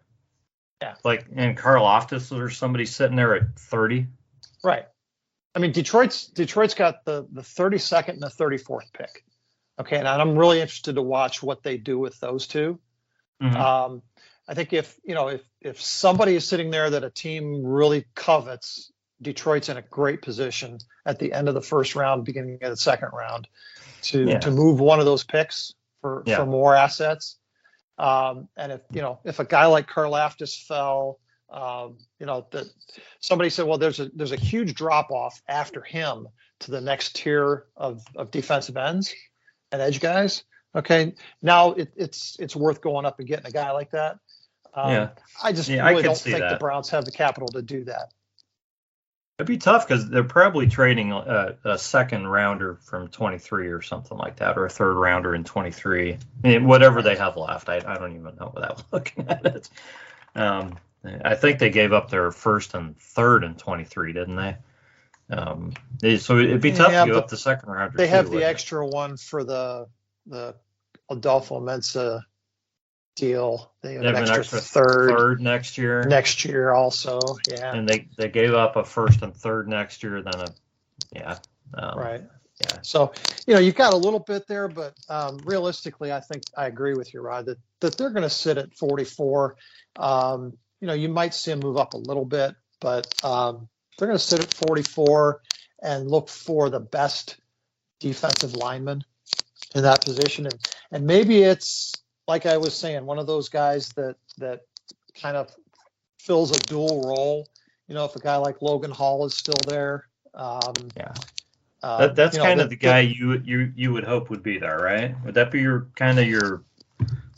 and Karlaftis or somebody sitting there at 30. Right. I mean, Detroit's got the 32nd and the 34th pick. Okay, and I'm really interested to watch what they do with those two. Mm-hmm. I think if somebody is sitting there that a team really covets, Detroit's in a great position at the end of the first round, beginning of the second round, to move one of those picks for more assets. And if a guy like Karlaftis fell, that somebody said, well, there's a huge drop off after him to the next tier of defensive ends and edge guys. Okay, now it's worth going up and getting a guy like that. I just really don't think the Browns have the capital to do that. It'd be tough because they're probably trading a second rounder from 23 or something like that, or a third rounder in 23. I mean, whatever they have left. I don't even know without looking at it. I think they gave up their first and third in 23, didn't they? So it'd be tough to give up the second rounder. They have the extra one for the Adolfo Mensa deal. They have an extra third next year. Next year also, yeah. And they gave up a first and third next year, then right. Yeah. So you've got a little bit there, but realistically, I think I agree with you, Rod, that they're going to sit at 44. You might see them move up a little bit, but they're going to sit at 44 and look for the best defensive lineman in that position, and maybe it's, like I was saying, one of those guys that kind of fills a dual role. If a guy like Logan Hall is still there. That's kind of the guy you would hope would be there, right? Would that be your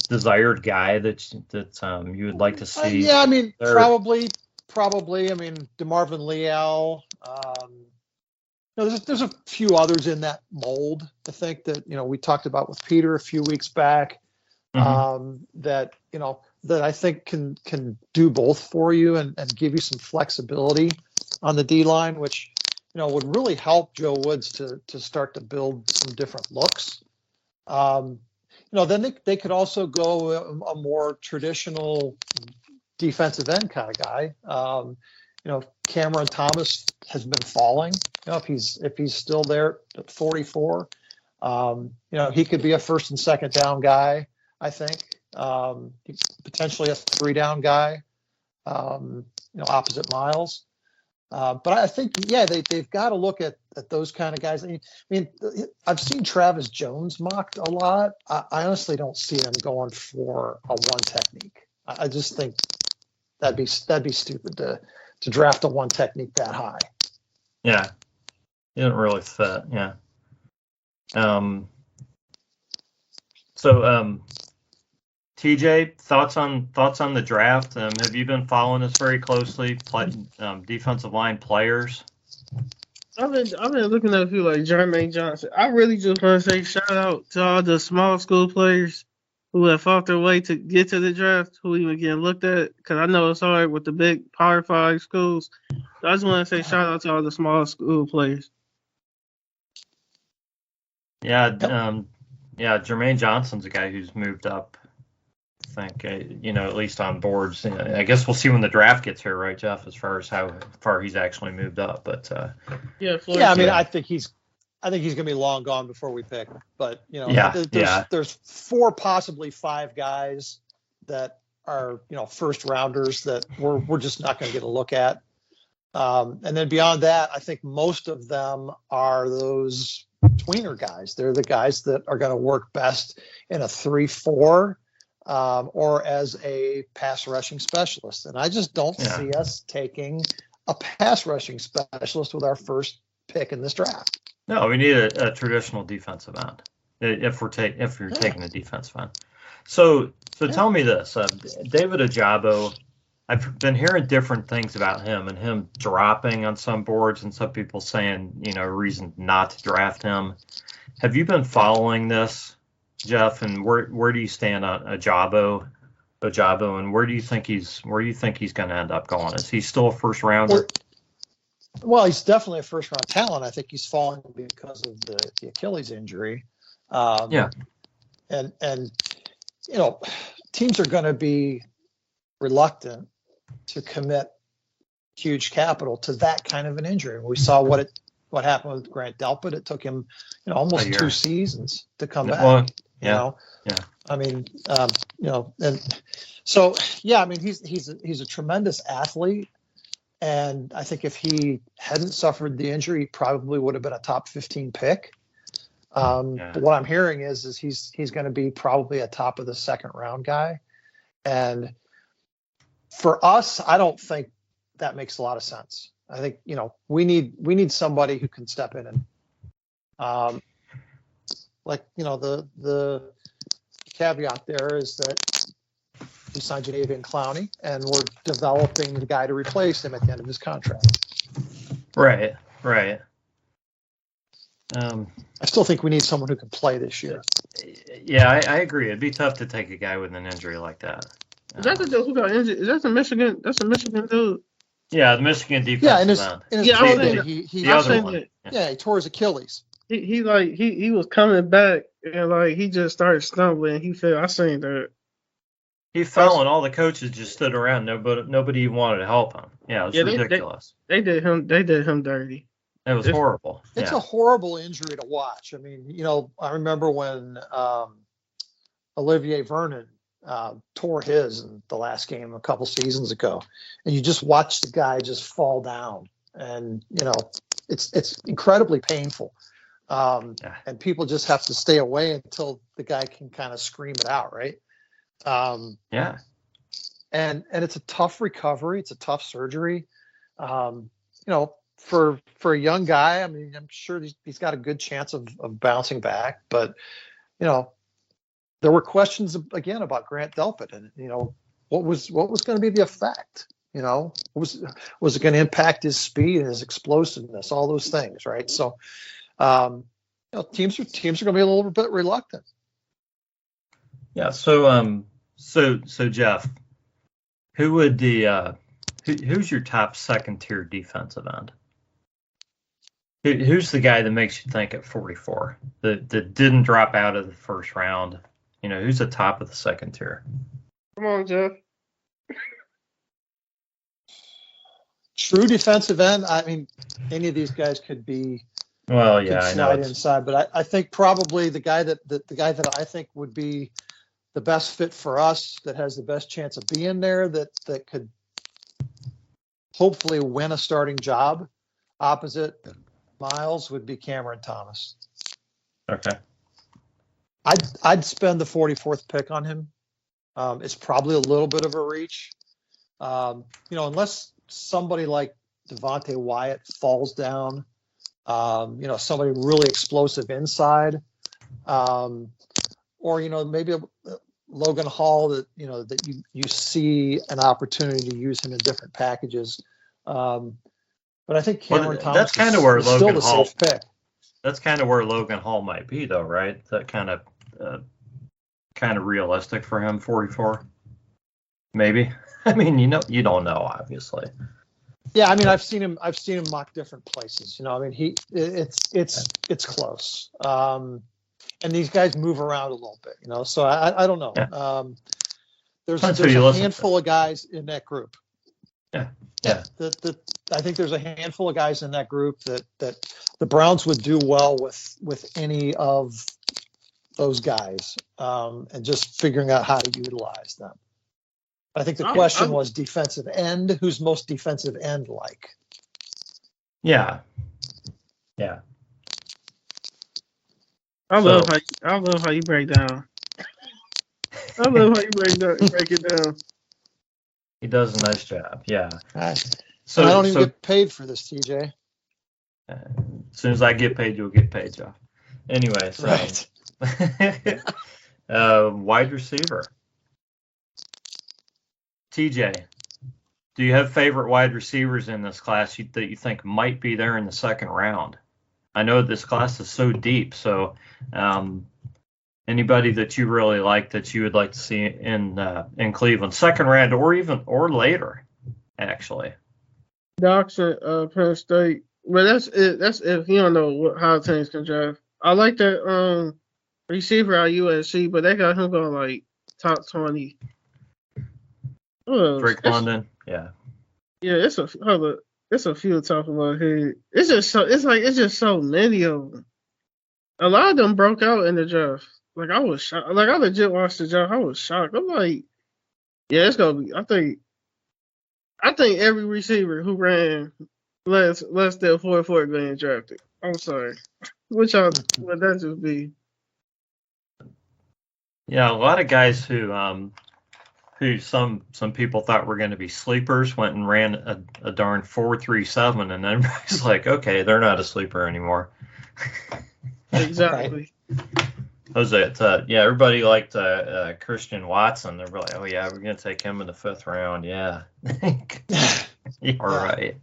desired guy that you would like to see? I mean, probably. I mean, DeMarvin Leal. There's a few others in that mold. I think that we talked about with Peter a few weeks back. Mm-hmm. That I think can do both for you and give you some flexibility on the D line, which would really help Joe Woods to start to build some different looks. Then they could also go a more traditional defensive end kind of guy. Cameron Thomas has been falling. If he's still there at 44, he could be a first and second down guy. I think potentially a 3-down guy, opposite Miles. But I think, they've got to look at those kind of guys. I mean, I've seen Travis Jones mocked a lot. I honestly don't see them going for a one technique. I just think that'd be stupid to draft a one technique that high. Yeah, it didn't really fit. Yeah. So, TJ, thoughts on the draft? Have you been following this very closely? Defensive line players. I've been looking at a few like Jermaine Johnson. I really just want to say shout out to all the small school players who have fought their way to get to the draft, who even getting looked at, because I know it's hard with the big Power 5 schools. So I just want to say shout out to all the small school players. Yeah, Jermaine Johnson's a guy who's moved up. I think, at least on boards. I guess we'll see when the draft gets here, right, Jeff, as far as how far he's actually moved up. But I think he's going to be long gone before we pick. But there's 4, possibly 5 guys that are first rounders that we're just not going to get a look at. And then beyond that, I think most of them are those tweener guys. They're the guys that are going to work best in a 3-4. or as a pass rushing specialist. And I just don't see us taking a pass rushing specialist with our first pick in this draft. No, we need a traditional defensive end if you're taking a defensive end. So tell me this, David Ojabo. I've been hearing different things about him and him dropping on some boards and some people saying, a reason not to draft him. Have you been following this, Jeff? And where do you stand on Ojabo, and where do you think he's going to end up going? Is he still a first rounder? Well, he's definitely a first round talent. I think he's falling because of the Achilles injury. And teams are going to be reluctant to commit huge capital to that kind of an injury. We saw what happened with Grant Delpit. It took him, almost 2 seasons to come back. Well, I mean, and so he's a tremendous athlete, and I think if he hadn't suffered the injury, he probably would have been a top 15 pick. But what I'm hearing is he's going to be probably a top of the second round guy, and for us, I don't think that makes a lot of sense. I think, we need somebody who can step in and, the caveat there is that we signed Jadeveon Clowney and we're developing the guy to replace him at the end of his contract. Right. I still think we need someone who can play this year. Yeah, I agree. It'd be tough to take a guy with an injury like that. Is that the dude who got injured? Is that the Michigan? That's a Michigan dude. Yeah, the Michigan defense. Yeah, in his he tore his Achilles. He was coming back and he just started stumbling. He fell. I seen that. He fell and all the coaches just stood around. Nobody wanted to help him. Yeah, it was ridiculous. They did him dirty. It was horrible. It's a horrible injury to watch. I mean, I remember when Olivier Vernon tore his in the last game a couple seasons ago, and you just watch the guy just fall down, and it's incredibly painful. And people just have to stay away until the guy can kind of scream it out, right? And it's a tough recovery. It's a tough surgery. For a young guy, I mean, I'm sure he's got a good chance of bouncing back, but there were questions again about Grant Delpit, and what was going to be the effect? Was it going to impact his speed and his explosiveness? All those things, right? So, teams are going to be a little bit reluctant. Yeah. So Jeff, who's your top second tier defensive end? Who's the guy that makes you think at 44 that didn't drop out of the first round? Who's the top of the second tier? Come on, Jeff. True defensive end. I mean, any of these guys could be. Well, yeah, could slide inside, but I think probably the guy that I think would be the best fit for us, that has the best chance of being there, that could hopefully win a starting job opposite Miles, would be Cameron Thomas. Okay. I'd spend the 44th pick on him. It's probably a little bit of a reach. Unless somebody like Devontae Wyatt falls down, somebody really explosive inside, or maybe Logan Hall that you see an opportunity to use him in different packages. But I think Cameron Thomas that's kind of where is Logan still the Hall, safe pick. That's kind of where Logan Hall might be, though, right? That kind of realistic for him, 44, maybe. I mean, you don't know, obviously. Yeah, I mean, I've seen him mock different places. I mean, it's close. And these guys move around a little bit, So I don't know. Yeah. There's a handful of guys in that group. Yeah. I think there's a handful of guys in that group that the Browns would do well with any of those guys, and just figuring out how to utilize them. I think the question was defensive end. Who's most defensive end like? Yeah. I love how you break down. I love how you break it down. He does a nice job. Yeah. So I don't even get paid for this, TJ. As soon as I get paid, you'll get paid, Jeff. Anyway, so Right. wide receiver. TJ, do you have favorite wide receivers in this class that you think might be there in the second round? I know this class is so deep, so anybody that you really like that you would like to see in Cleveland, second round or later, actually. Doc's at Penn State. But that's it. That's if you don't know how teams can draft. I like that receiver at USC, but they got him going like top 20. Drake London, yeah. Yeah, it's a few top of my head. It's just so many of them. A lot of them broke out in the draft. Like I was shocked. Like I legit watched the draft. I was shocked. I'm like, yeah, it's gonna be. I think every receiver who ran less than 4 getting drafted. I'm sorry. Would that just be? Yeah, a lot of guys who some people thought were going to be sleepers went and ran a darn 4.37, and everybody's like, okay, they're not a sleeper anymore. Exactly. Everybody liked Christian Watson. They're like, oh yeah, we're going to take him in the 5th round. Yeah. You're right.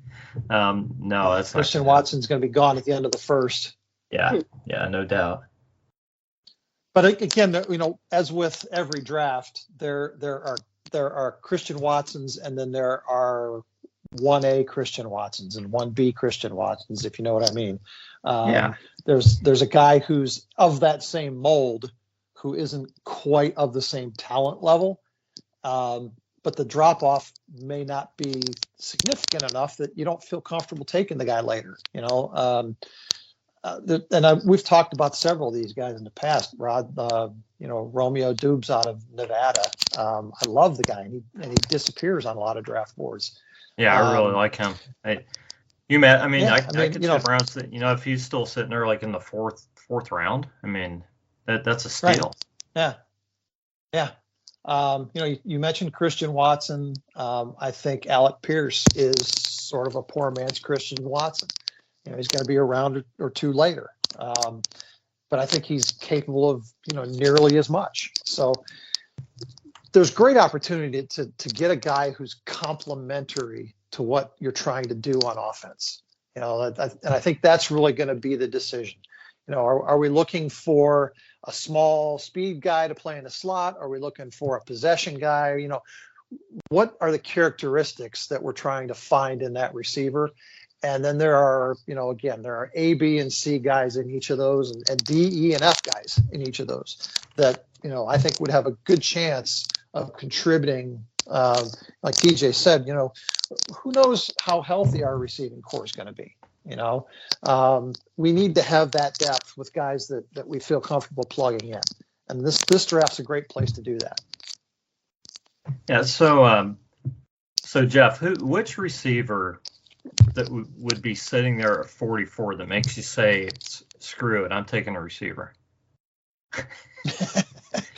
No, that's Christian Watson's going to be gone at the end of the 1st. Yeah, no doubt. But again, as with every draft, there are Christian Watsons, and then there are 1A Christian Watsons and 1B Christian Watsons, if you know what I mean. There's a guy who's of that same mold who isn't quite of the same talent level, but the drop off may not be significant enough that you don't feel comfortable taking the guy later. We've talked about several of these guys in the past. Rod, Romeo Dubes out of Nevada. I love the guy, and he disappears on a lot of draft boards. Yeah, I really like him. I could sit around. If he's still sitting there like in the fourth round, I mean, that's a steal. Right. Yeah. You mentioned Christian Watson. I think Alec Pierce is sort of a poor man's Christian Watson. He's going to be a round or two later. But I think he's capable of, nearly as much. So there's great opportunity to get a guy who's complementary to what you're trying to do on offense. And I think that's really going to be the decision. Are we looking for a small speed guy to play in the slot? Are we looking for a possession guy? What are the characteristics that we're trying to find in that receiver? And then there are, there are A, B, and C guys in each of those, and D, E, and F guys in each of those that, I think would have a good chance of contributing. Like DJ said, who knows how healthy our receiving core is going to be. We need to have that depth with guys that we feel comfortable plugging in. And this draft's a great place to do that. Yeah. So Jeff, which receiver that would be sitting there at 44 that makes you say, screw it, I'm taking a receiver?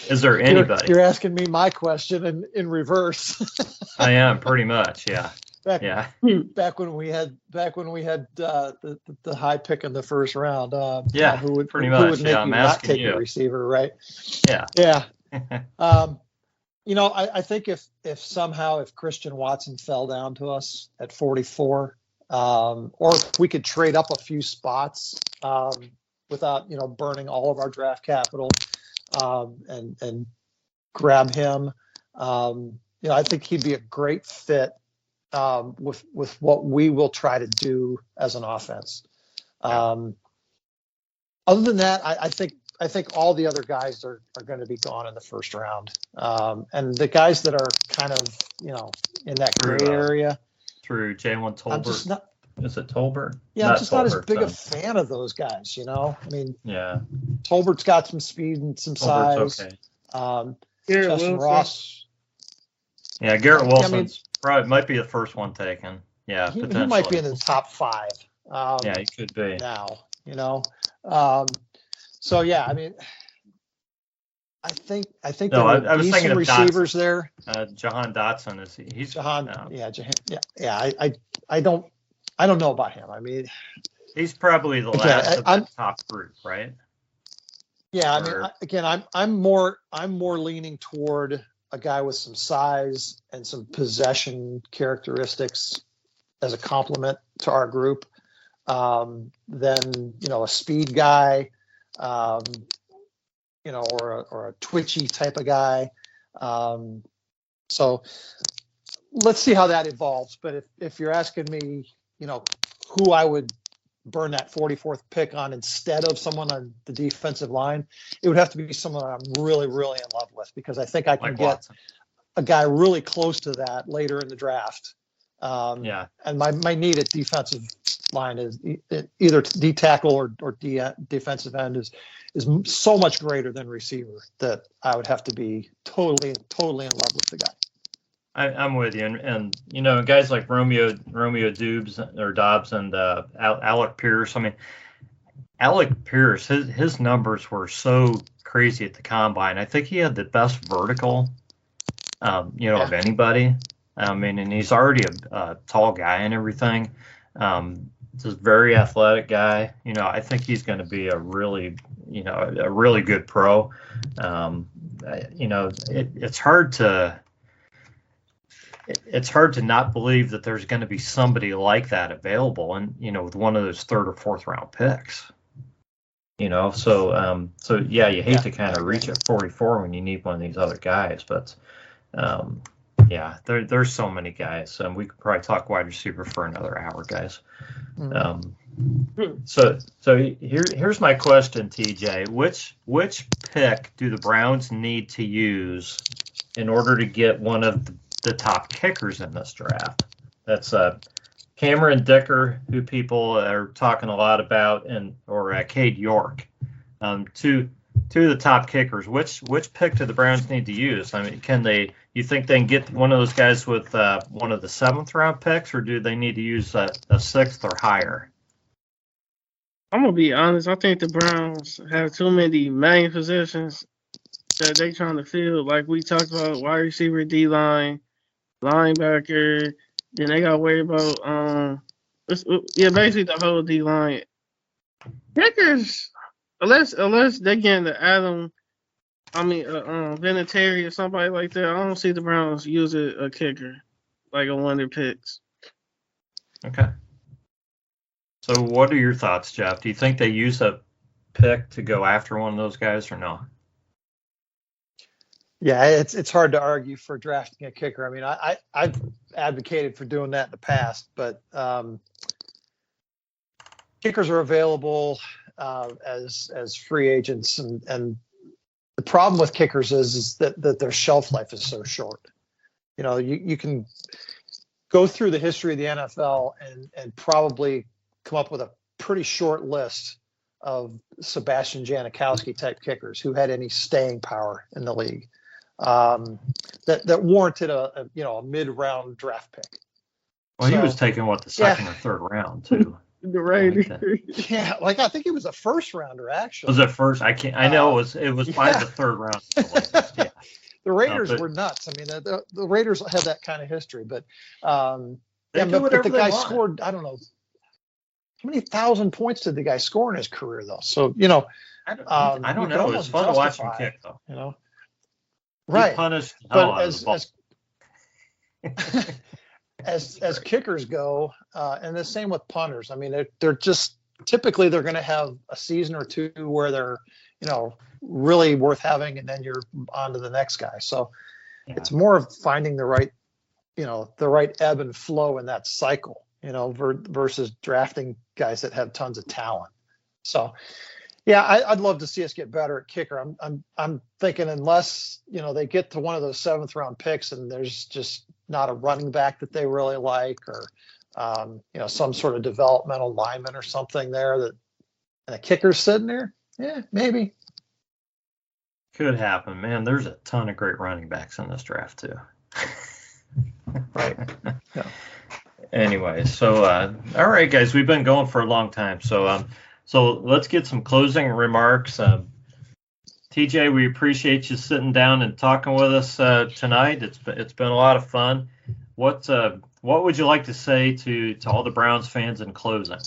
Is there anybody? You're asking me my question in reverse. I am, pretty much, yeah. Back when we had the high pick in the first round. Who would make you not take a receiver, right? Yeah. I think if Christian Watson fell down to us at 44, or if we could trade up a few spots without burning all of our draft capital, and grab him, I think he'd be a great fit with what we will try to do as an offense. Other than that, I think all the other guys are going to be gone in the first round. And the guys that are kind of, in that gray area. Through Jalen Tolbert. Is it Tolbert? Yeah, I'm just not as big a fan of those guys, I mean, Tolbert's got some speed and some size. Okay. Justin Ross. Yeah, Garrett Wilson's probably might be the first one taken. Yeah, he might be in the top 5. He could be. Now, So, yeah, I mean, think No, there were I was thinking decent of receivers Dotson. there. Jahan Dotson he's Jahan, yeah. I don't know about him. I mean, he's probably the again, last of that top group, right? Yeah, I mean, I'm more leaning toward a guy with some size and some possession characteristics as a complement to our group, than a speed guy, or a twitchy type of guy. So let's see how that evolves. But if you're asking me, who I would burn that 44th pick on instead of someone on the defensive line, it would have to be someone I'm really, really in love with, because I think I can get Watson. a guy really close to that later in the draft. Yeah. And my need at defensive line is either D tackle or defensive end is so much greater than receiver that I would have to be totally in love with the guy. I'm with you, and guys like Romeo Dobbs and Alec Pierce. I mean, Alec Pierce, his numbers were so crazy at the combine. I think he had the best vertical, of anybody. I mean, and he's already a tall guy and everything. Just very athletic guy. I think he's going to be a really good pro. It's hard to not believe that there's going to be somebody like that available, and with one of those third or fourth round picks. So yeah, you hate to kind of reach at 44 when you need one of these other guys, but yeah, there's so many guys, and we could probably talk wide receiver for another hour, guys. So here's my question, TJ. Which pick do the Browns need to use in order to get one of the top kickers in this draft? That's Cameron Dicker, who people are talking a lot about, or Cade York. Two of the top kickers. Which pick do the Browns need to use? I mean, you think they can get one of those guys with one of the 7th round picks, or do they need to use a 6th or higher? I'm gonna be honest. I think the Browns have too many main positions that they trying to fill. Like we talked about, wide receiver, D line, linebacker. Then they got to worry about basically the whole D line. Kickers, unless they get the Vinatieri or somebody like that, I don't see the Browns use a kicker like a one of their picks. Okay. So what are your thoughts, Jeff? Do you think they use a pick to go after one of those guys or no? Yeah, it's hard to argue for drafting a kicker. I mean, I've advocated for doing that in the past, but kickers are available as free agents, and the problem with kickers is that their shelf life is so short. You can go through the history of the NFL and probably come up with a pretty short list of Sebastian Janikowski type kickers who had any staying power in the league. That warranted a mid-round draft pick. Well, he was taking the second or third round too. The Raiders. Yeah, I think it was a first rounder actually. Was it first? I can't. I know it was by the third round. Yeah. The Raiders were nuts. I mean, the Raiders have that kind of history, but but the guy scored. I don't know how many thousand points did the guy score in his career though. So I don't know. It was fun to watch him kick though. Right. Punished but as kickers go, and the same with punters. I mean, they're just typically they're going to have a season or two where they're really worth having, and then you're on to the next guy. So it's more of finding the right ebb and flow in that cycle, versus drafting guys that have tons of talent. So. Yeah, I'd love to see us get better at kicker. I'm thinking unless they get to one of those 7th round picks and there's just not a running back that they really like, or some sort of developmental lineman or something there and a kicker's sitting there. Yeah, maybe. Could happen, man. There's a ton of great running backs in this draft too. Right. Yeah. Anyway, so all right, guys, we've been going for a long time, so let's get some closing remarks. TJ, we appreciate you sitting down and talking with us tonight. It's been a lot of fun. What would you like to say to all the Browns fans in closing?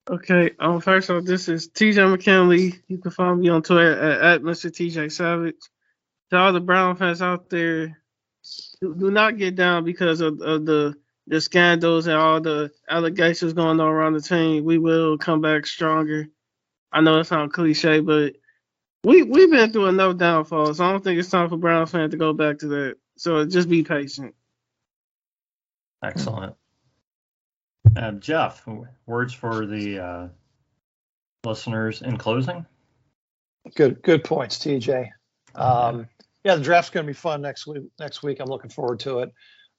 Okay. First off, this is TJ McKinley. You can find me on Twitter at Mr. TJ Savage. To all the Brown fans out there, do not get down because of the scandals and all the allegations going on around the team. We will come back stronger. I know it sounds cliche, but we've been through enough downfalls. So I don't think it's time for Brown fans to go back to that. So just be patient. Excellent. Jeff, words for the listeners in closing? Good points, TJ. Yeah, the draft's going to be fun next week. I'm looking forward to it.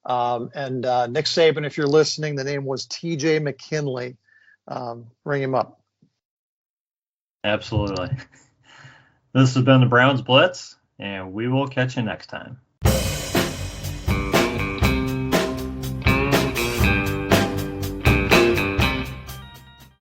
And Nick Saban, if you're listening, the name was TJ McKinley. Ring him up. Absolutely. This has been the Browns Blitz, and we will catch you next time.